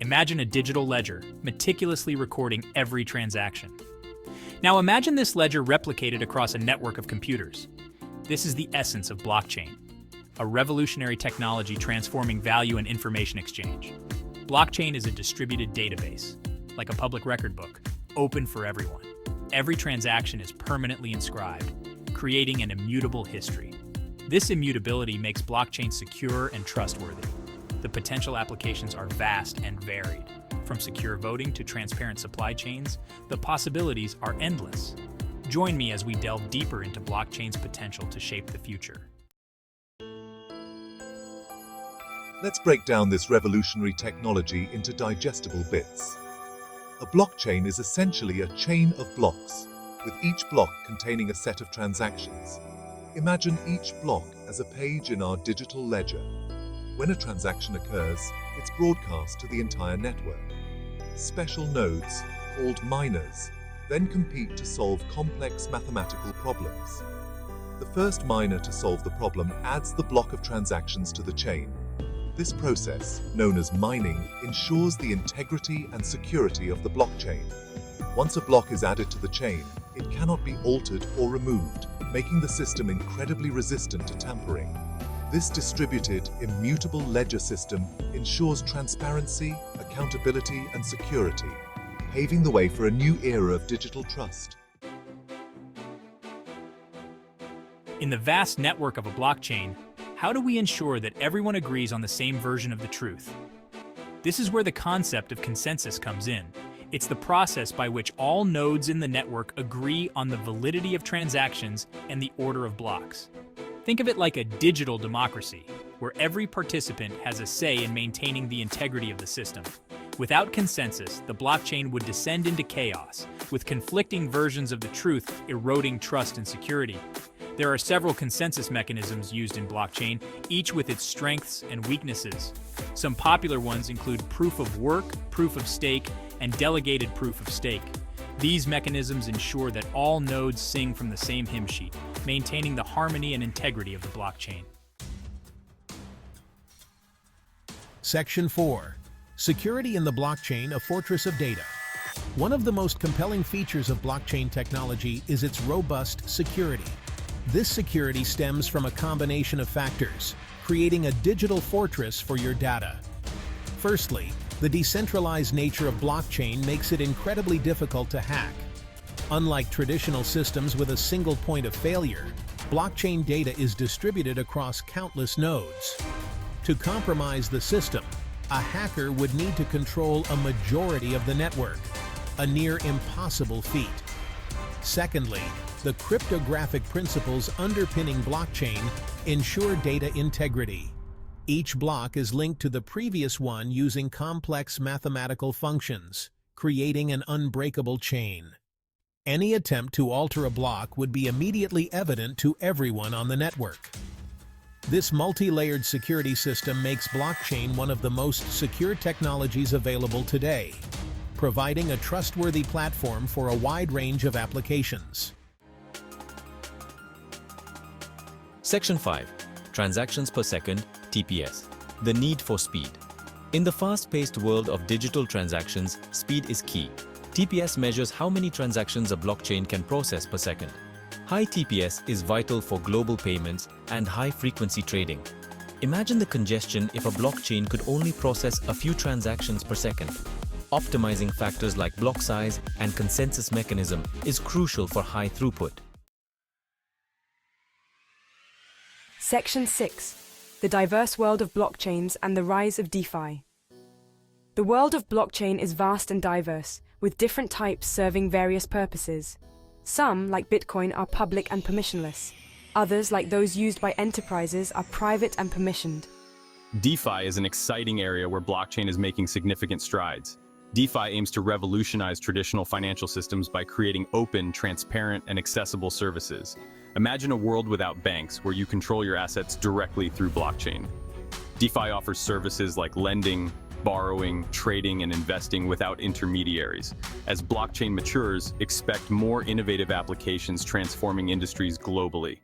Imagine a digital ledger, meticulously recording every transaction. Now imagine this ledger replicated across a network of computers. This is the essence of blockchain, a revolutionary technology transforming value and information exchange. Blockchain is a distributed database, like a public record book, open for everyone. Every transaction is permanently inscribed, creating an immutable history. This immutability makes blockchain secure and trustworthy. The potential applications are vast and varied. From secure voting to transparent supply chains, the possibilities are endless. Join me as we delve deeper into blockchain's potential to shape the future. Let's break down this revolutionary technology into digestible bits. A blockchain is essentially a chain of blocks, with each block containing a set of transactions. Imagine each block as a page in our digital ledger. When a transaction occurs, it's broadcast to the entire network. Special nodes, called miners, then compete to solve complex mathematical problems. The first miner to solve the problem adds the block of transactions to the chain. This process, known as mining, ensures the integrity and security of the blockchain. Once a block is added to the chain, it cannot be altered or removed, making the system incredibly resistant to tampering. This distributed, immutable ledger system ensures transparency, accountability, and security, paving the way for a new era of digital trust. In the vast network of a blockchain, how do we ensure that everyone agrees on the same version of the truth? This is where the concept of consensus comes in. It's the process by which all nodes in the network agree on the validity of transactions and the order of blocks. Think of it like a digital democracy, where every participant has a say in maintaining the integrity of the system. Without consensus, the blockchain would descend into chaos, with conflicting versions of the truth eroding trust and security. There are several consensus mechanisms used in blockchain, each with its strengths and weaknesses. Some popular ones include proof of work, proof of stake, and delegated proof of stake. These mechanisms ensure that all nodes sing from the same hymn sheet, maintaining the harmony and integrity of the blockchain. Section 4. Security in the blockchain, a fortress of data. One of the most compelling features of blockchain technology is its robust security. This security stems from a combination of factors, creating a digital fortress for your data. Firstly, the decentralized nature of blockchain makes it incredibly difficult to hack. Unlike traditional systems with a single point of failure, blockchain data is distributed across countless nodes. To compromise the system, a hacker would need to control a majority of the network, a near impossible feat. Secondly, the cryptographic principles underpinning blockchain ensure data integrity. Each block is linked to the previous one using complex mathematical functions, creating an unbreakable chain. Any attempt to alter a block would be immediately evident to everyone on the network. This multi-layered security system makes blockchain one of the most secure technologies available today, providing a trustworthy platform for a wide range of applications. Section 5. Transactions per second, TPS. The need for speed. In the fast-paced world of digital transactions, speed is key. TPS measures how many transactions a blockchain can process per second. High TPS is vital for global payments and high-frequency trading. Imagine the congestion if a blockchain could only process a few transactions per second. Optimizing factors like block size and consensus mechanism is crucial for high throughput. Section 6. The diverse world of blockchains and the rise of DeFi. The world of blockchain is vast and diverse, with different types serving various purposes. Some, like Bitcoin, are public and permissionless. Others, like those used by enterprises, are private and permissioned. DeFi is an exciting area where blockchain is making significant strides. DeFi aims to revolutionize traditional financial systems by creating open, transparent, and accessible services. Imagine a world without banks where you control your assets directly through blockchain. DeFi offers services like lending, borrowing, trading, and investing without intermediaries. As blockchain matures, expect more innovative applications transforming industries globally.